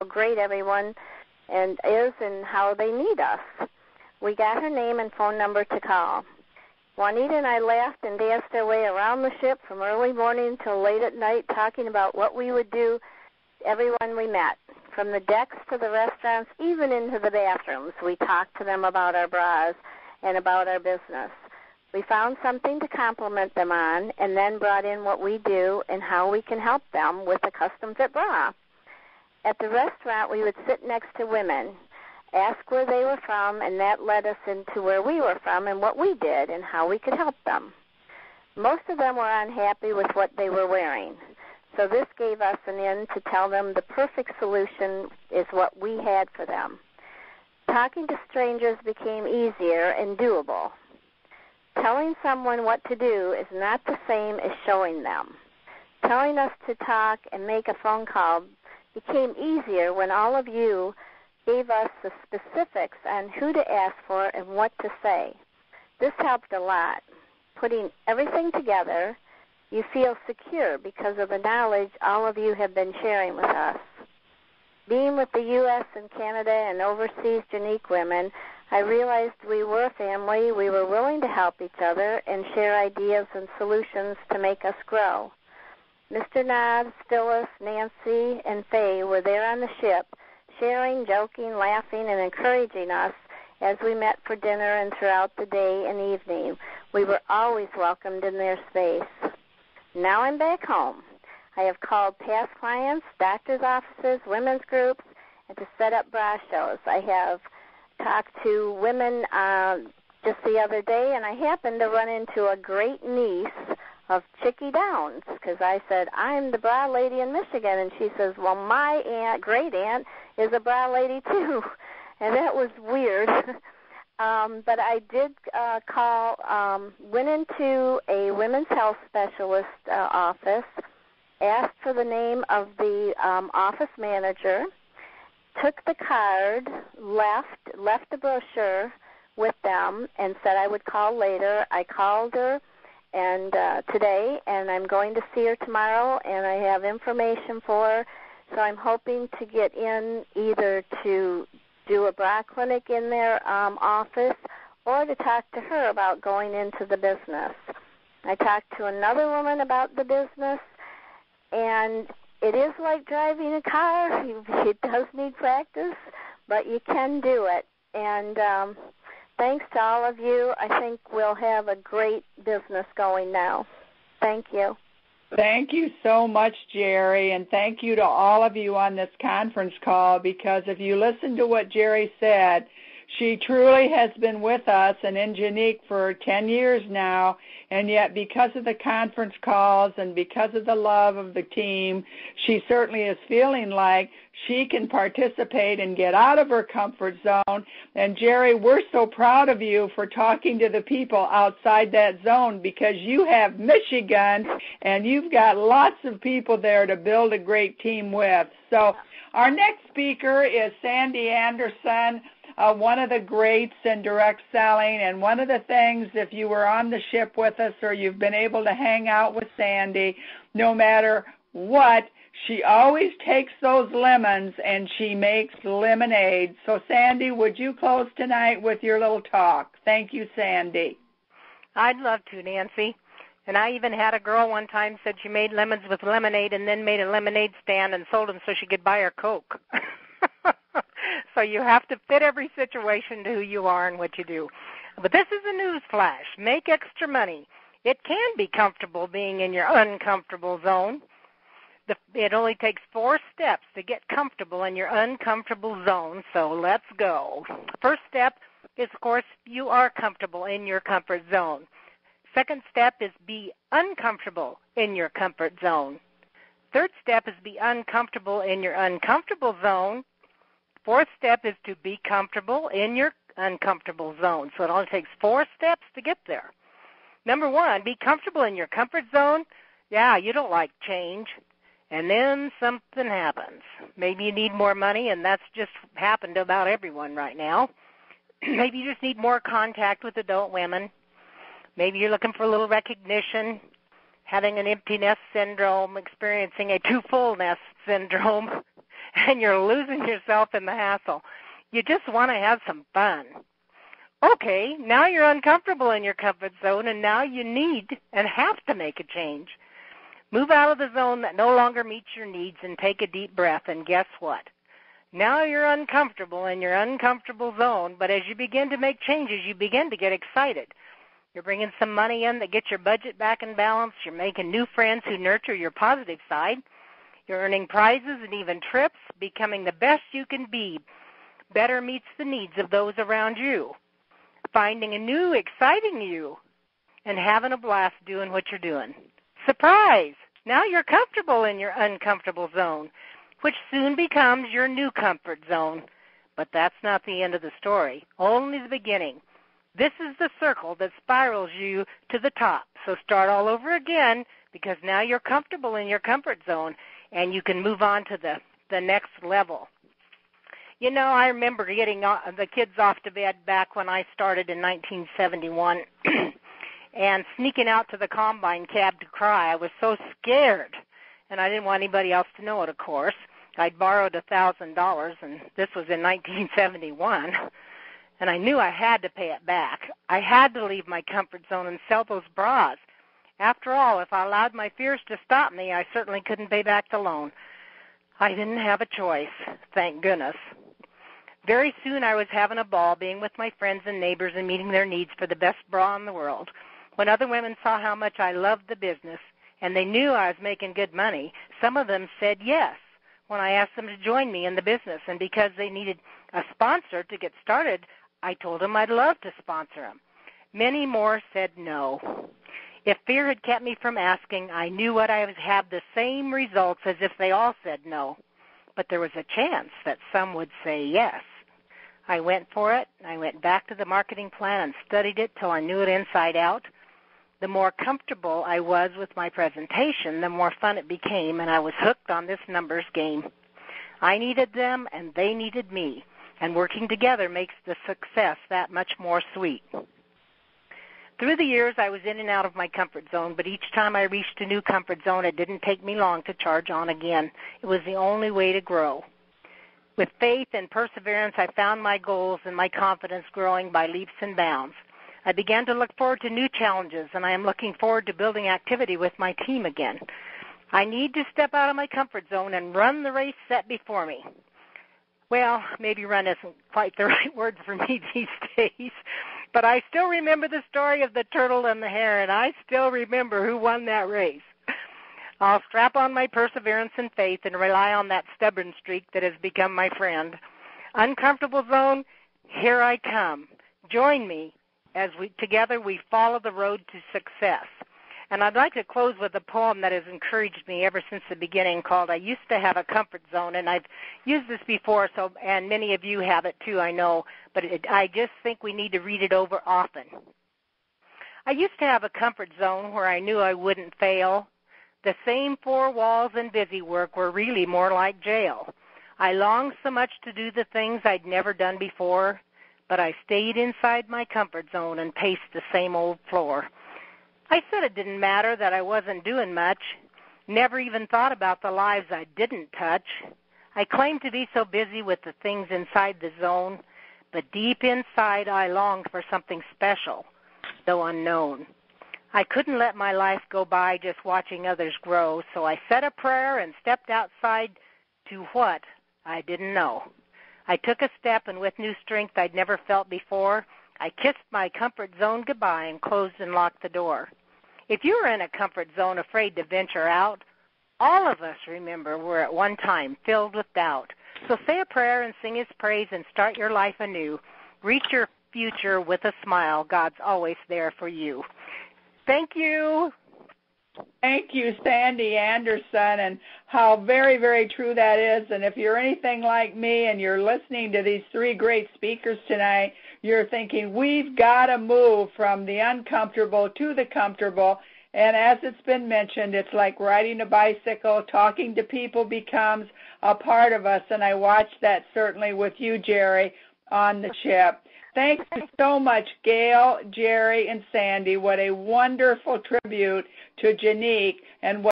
great everyone is and how they need us. We got her name and phone number to call. Juanita and I laughed and danced our way around the ship from early morning till late at night, talking about what we would do to everyone we met. From the decks to the restaurants, even into the bathrooms, we talked to them about our bras and about our business. We found something to compliment them on and then brought in what we do and how we can help them with a custom-fit bra. At the restaurant, we would sit next to women, ask where they were from, and that led us into where we were from and what we did and how we could help them. Most of them were unhappy with what they were wearing, so this gave us an in to tell them the perfect solution is what we had for them. Talking to strangers became easier and doable. Telling someone what to do is not the same as showing them. Telling us to talk and make a phone call became easier when all of you gave us the specifics on who to ask for and what to say. This helped a lot. Putting everything together, you feel secure because of the knowledge all of you have been sharing with us. Being with the U.S. and Canada and overseas unique women, I realized we were a family, we were willing to help each other and share ideas and solutions to make us grow. Mr. Knobs, Phyllis, Nancy, and Faye were there on the ship, sharing, joking, laughing, and encouraging us as we met for dinner and throughout the day and evening. We were always welcomed in their space. Now I'm back home. I have called past clients, doctors' offices, women's groups, and to set up bra shows. I have talked to women just the other day, and I happened to run into a great niece of Chickie Downs because I said, I'm the bra lady in Michigan, and she says, well, my aunt, great aunt, is a bra lady too, and that was weird. But I did went into a women's health specialist office, asked for the name of the office manager, took the card, left the brochure with them, and said I would call later. I called her and today, and I'm going to see her tomorrow, and I have information for her. So I'm hoping to get in either to do a bra clinic in their office or to talk to her about going into the business. I talked to another woman about the business, and it is like driving a car. It does need practice, but you can do it. And thanks to all of you. I think we'll have a great business going now. Thank you. Thank you so much, Jerry, and thank you to all of you on this conference call, because if you listen to what Jerry said, she truly has been with us and in Unique for 10 years now, and yet because of the conference calls and because of the love of the team, she certainly is feeling like she can participate and get out of her comfort zone. And Jerry, we're so proud of you for talking to the people outside that zone, because you have Michigan and you've got lots of people there to build a great team with. So our next speaker is Sandy Anderson, one of the greats in direct selling, and one of the things, if you were on the ship with us or you've been able to hang out with Sandy, no matter what, she always takes those lemons and she makes lemonade. So, Sandy, would you close tonight with your little talk? Thank you, Sandy. I'd love to, Nancy. And I even had a girl one time said she made lemons with lemonade and then made a lemonade stand and sold them so she could buy her Coke. So you have to fit every situation to who you are and what you do. But this is a news flash. Make extra money. It can be comfortable being in your uncomfortable zone. It only takes 4 steps to get comfortable in your uncomfortable zone, so let's go. First step is, of course, you are comfortable in your comfort zone. Second step is be uncomfortable in your comfort zone. Third step is be uncomfortable in your uncomfortable zone. Fourth step is to be comfortable in your uncomfortable zone. So it only takes 4 steps to get there. Number 1, be comfortable in your comfort zone. Yeah, you don't like change. And then something happens. Maybe you need more money, and that's just happened to about everyone right now. Maybe you just need more contact with adult women. Maybe you're looking for a little recognition, having an empty nest syndrome, experiencing a too full nest syndrome. and you're losing yourself in the hassle. You just want to have some fun. Okay, now you're uncomfortable in your comfort zone, and now you need and have to make a change. Move out of the zone that no longer meets your needs and take a deep breath, and guess what? Now you're uncomfortable in your uncomfortable zone, but as you begin to make changes, you begin to get excited. You're bringing some money in that gets your budget back in balance. You're making new friends who nurture your positive side. You're earning prizes and even trips, becoming the best you can be. Better meets the needs of those around you. Finding a new, exciting you, and having a blast doing what you're doing. Surprise! Now you're comfortable in your uncomfortable zone, which soon becomes your new comfort zone. But that's not the end of the story, only the beginning. This is the circle that spirals you to the top. So start all over again, because now you're comfortable in your comfort zone, and you can move on to the next level. You know, I remember getting the kids off to bed back when I started in 1971 and sneaking out to the combine cab to cry. I was so scared, and I didn't want anybody else to know it, of course. I'd borrowed $1,000, and this was in 1971, and I knew I had to pay it back. I had to leave my comfort zone and sell those bras. After all, if I allowed my fears to stop me, I certainly couldn't pay back the loan. I didn't have a choice, thank goodness. Very soon I was having a ball being with my friends and neighbors and meeting their needs for the best bra in the world. When other women saw how much I loved the business and they knew I was making good money, some of them said yes when I asked them to join me in the business. And because they needed a sponsor to get started, I told them I'd love to sponsor them. Many more said no. If fear had kept me from asking, I knew I would have the same results as if they all said no. But there was a chance that some would say yes. I went for it. I went back to the marketing plan and studied it till I knew it inside out. The more comfortable I was with my presentation, the more fun it became, and I was hooked on this numbers game. I needed them, and they needed me, and working together makes the success that much more sweet. Through the years, I was in and out of my comfort zone, but each time I reached a new comfort zone, it didn't take me long to charge on again. It was the only way to grow. With faith and perseverance, I found my goals and my confidence growing by leaps and bounds. I began to look forward to new challenges, and I am looking forward to building activity with my team again. I need to step out of my comfort zone and run the race set before me. Well, maybe run isn't quite the right word for me these days, but I still remember the story of the turtle and the hare, and I still remember who won that race. I'll strap on my perseverance and faith and rely on that stubborn streak that has become my friend. Uncomfortable zone, here I come. Join me as together we follow the road to success. And I'd like to close with a poem that has encouraged me ever since the beginning called I Used to Have a Comfort Zone. And I've used this before, and many of you have it too, I know, but I just think we need to read it over often. I used to have a comfort zone where I knew I wouldn't fail. The same four walls and busy work were really more like jail. I longed so much to do the things I'd never done before, but I stayed inside my comfort zone and paced the same old floor. I said it didn't matter that I wasn't doing much, never even thought about the lives I didn't touch. I claimed to be so busy with the things inside the zone, but deep inside I longed for something special, though unknown. I couldn't let my life go by just watching others grow, so I said a prayer and stepped outside to what I didn't know. I took a step, and with new strength I'd never felt before, I kissed my comfort zone goodbye and closed and locked the door. If you are in a comfort zone afraid to venture out, all of us, remember, were at one time filled with doubt. So say a prayer and sing His praise and start your life anew. Reach your future with a smile. God's always there for you. Thank you. Thank you, Sandy Anderson, and how very, very true that is. And if you're anything like me and you're listening to these three great speakers tonight, you're thinking, we've got to move from the uncomfortable to the comfortable. And as it's been mentioned, it's like riding a bicycle. Talking to people becomes a part of us, and I watched that certainly with you, Jerry, on the ship. Thank you so much, Gail, Jerry, and Sandy. What a wonderful tribute to Janique, and what